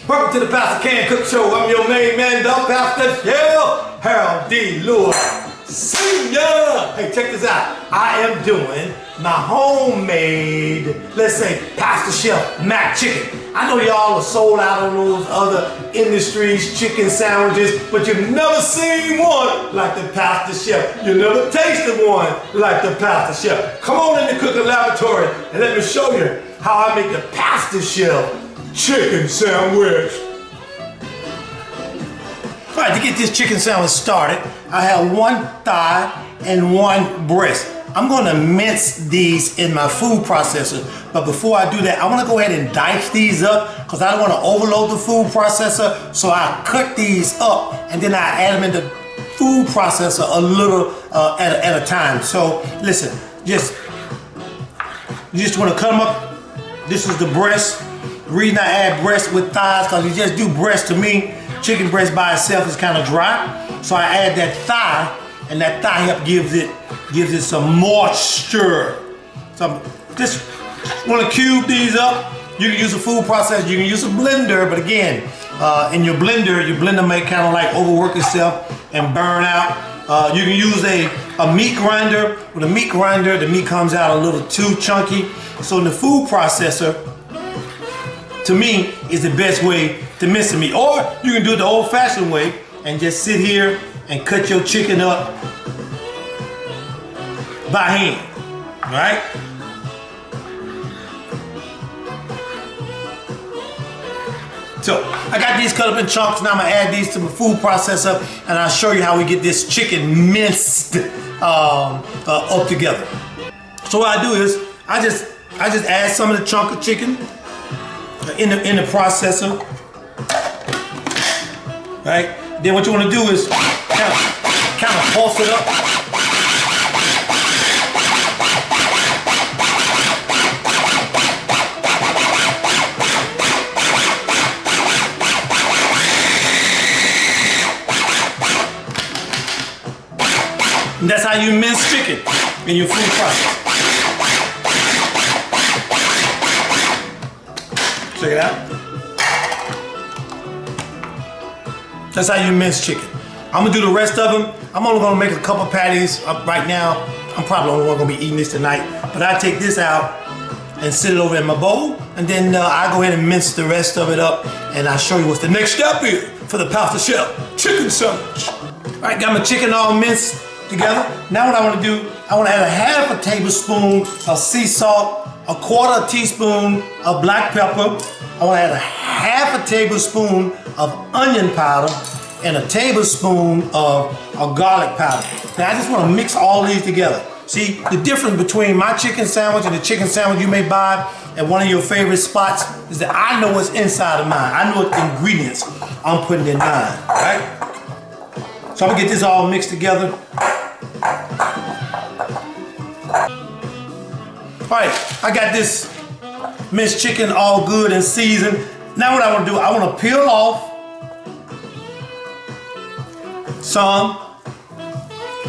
Welcome to the Pastor Can Cook Show. I'm your main man, the Pastor Shell, Harold D. Lewis Sr. Hey, check this out. I am doing my homemade, let's say, Pastor Chef mac chicken. I know y'all are sold out on those other industries, chicken sandwiches, but you've never seen one like the Pastor Chef. You never tasted one like the Pastor Chef. Come on in the cooking laboratory and let me show you how I make the Pastor Chef chicken sandwich. All right, to get this chicken sandwich started, I have one thigh and one breast. I'm gonna mince these in my food processor, but before I do that, I wanna go ahead and dice these up because I don't wanna overload the food processor, so I cut these up and then I add them in the food processor a little at a time. So listen, you just wanna cut them up. This is the breast. The reason I add breast with thighs, because you just do breast, to me, chicken breast by itself is kind of dry. So I add that thigh, and that thigh up gives it some moisture. So just want to cube these up. You can use a food processor, you can use a blender, but again, in your blender may kind of like overwork itself and burn out. You can use a meat grinder. With a meat grinder, the meat comes out a little too chunky. So in the food processor, to me, is the best way to mince the meat. Or you can do it the old-fashioned way and just sit here and cut your chicken up by hand, right? So I got these cut up in chunks. Now I'm gonna add these to my food processor, and I'll show you how we get this chicken minced up together. So what I do is I just add some of the chunk of chicken in the processor, right? Then what you want to do is kind of pulse it up. And that's how you mince chicken in your food processor. Check it out. That's how you mince chicken. I'm gonna do the rest of them. I'm only gonna make a couple patties right now. I'm probably the only one gonna be eating this tonight. But I take this out and sit it over in my bowl, and then I go ahead and mince the rest of it up, and I'll show you what the next step is for the Pastor Chef chicken sandwich. All right, got my chicken all minced together. Now what I want to do, I want to add a half a tablespoon of sea salt, a quarter teaspoon of black pepper. I want to add a half a tablespoon of onion powder and a tablespoon of garlic powder. Now I just want to mix all these together. See, the difference between my chicken sandwich and the chicken sandwich you may buy at one of your favorite spots is that I know what's inside of mine. I know what ingredients I'm putting in mine, right? So I'm gonna get this all mixed together. All right, I got this minced chicken all good and seasoned. Now what I want to do, I want to peel off some,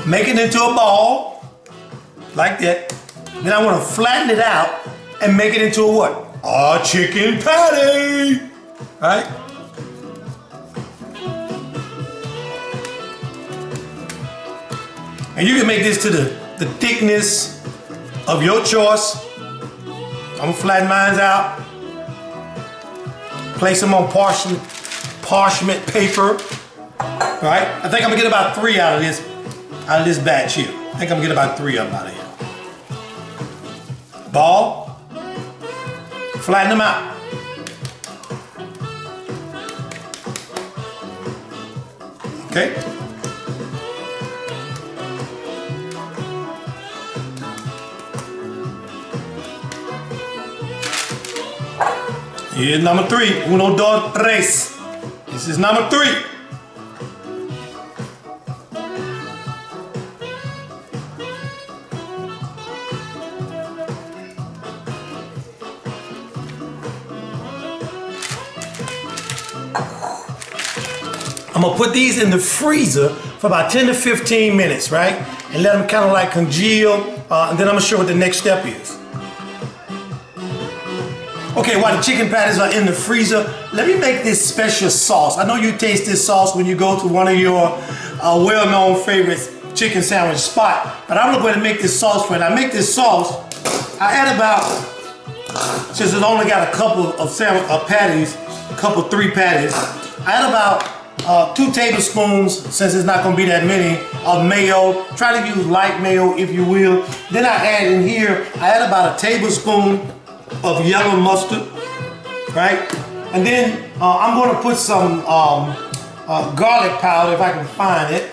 make it into a ball, like that. Then I want to flatten it out and make it into a what? A chicken patty, right? And you can make this to the thickness of your choice. I'm gonna flatten mine out. Place them on parchment paper. All right, I think I'm gonna get about 3 out of this batch here. I think I'm gonna get about 3 of them out of here. Ball, flatten them out. Okay. Here's number 3. Uno, dos, tres. This is number 3. I'm gonna put these in the freezer for about 10 to 15 minutes, right? And let them kind of like congeal, and then I'm gonna show what the next step is. Okay, while the chicken patties are in the freezer, let me make this special sauce. I know you taste this sauce when you go to one of your well-known favorite chicken sandwich spot, but I'm gonna go ahead and make this sauce for it. I make this sauce, I add about, since it's only got a couple of patties, three patties, I add about 2 tablespoons, since it's not gonna be that many, of mayo. Try to use light mayo if you will. Then I add in here, I add about a tablespoon of yellow mustard, right? And then I'm gonna put some garlic powder, if I can find it.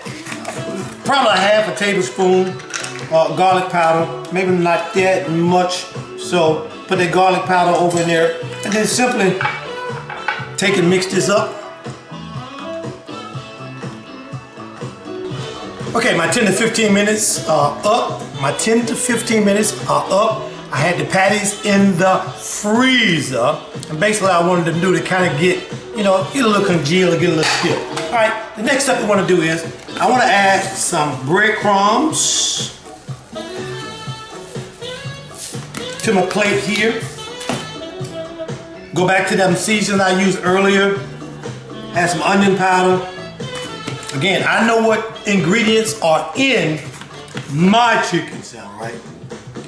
Probably half a tablespoon garlic powder, maybe not that much. So put that garlic powder over in there, and then simply take and mix this up. Okay, my 10 to 15 minutes are up. My 10 to 15 minutes are up. I had the patties in the freezer, and basically I wanted to do to kind of get a little congealed, get a little stiff. All right, the next step we want to do is, I want to add some breadcrumbs to my plate here. Go back to them seasonings I used earlier. Add some onion powder. Again, I know what ingredients are in my chicken sandwich, right?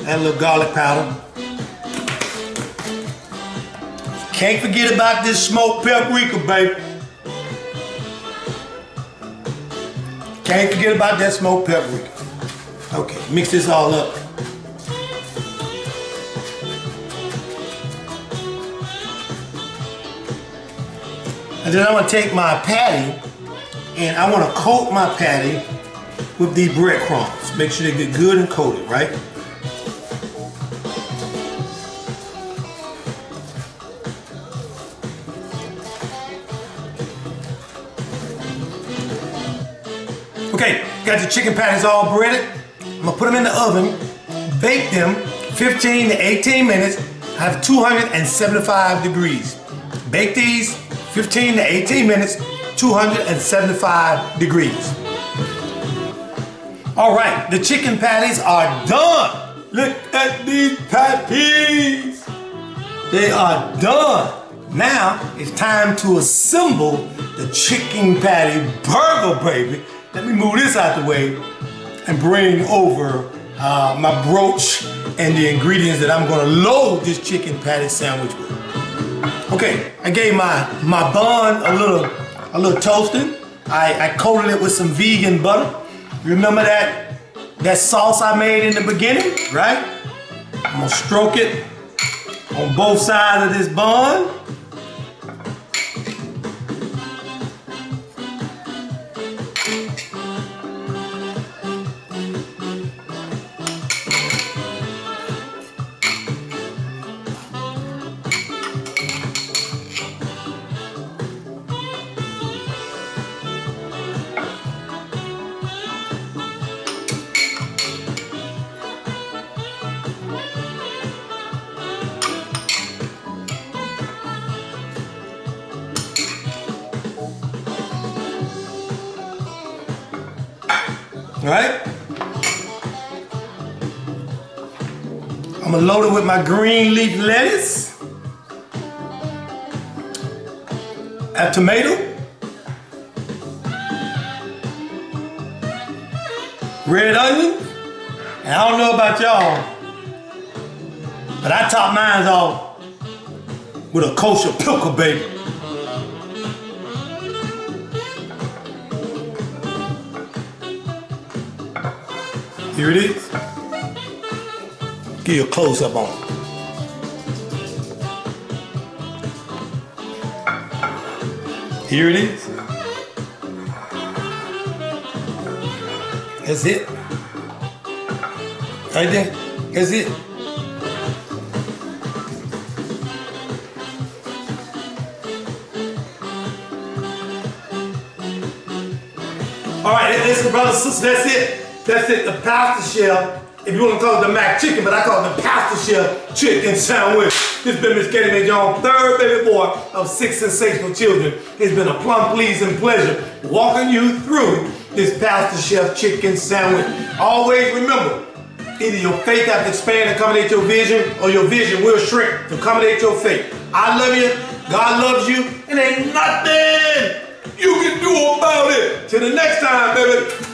Add a little garlic powder. Can't forget about this smoked paprika, baby. Can't forget about that smoked paprika. Okay, mix this all up. And then I'm gonna take my patty and I wanna coat my patty with the breadcrumbs. Make sure they get good and coated, right? Okay, got the chicken patties all breaded. I'm gonna put them in the oven, bake them 15 to 18 minutes at 275 degrees. Bake these 15 to 18 minutes, 275 degrees. All right, the chicken patties are done. Look at these patties. They are done. Now it's time to assemble the chicken patty burger, baby. Let me move this out the way and bring over my broach and the ingredients that I'm gonna load this chicken patty sandwich with. Okay, I gave my bun a little toasting. I coated it with some vegan butter. Remember that sauce I made in the beginning, right? I'm gonna stroke it on both sides of this bun. All right? I'm gonna load it with my green leaf lettuce, a tomato, red onion, and I don't know about y'all, but I top mine off with a kosher pickle, baby. Here it is. Give you a close up on it. Here it is. That's it. Right there. That's it. All right, listen, brothers and sisters, that's it. That's it, the pasta shell. If you want to call it the mac chicken, but I call it the pasta shell chicken sandwich. This has been Miss Katie Mae Jones, third baby boy of 6 sensational children. It's been a plum pleasing pleasure walking you through this pasta shell chicken sandwich. Always remember, Either your faith has to expand and accommodate your vision, or your vision will shrink to accommodate your faith. I love you. God loves you. And ain't nothing you can do about it. Till the next time, baby.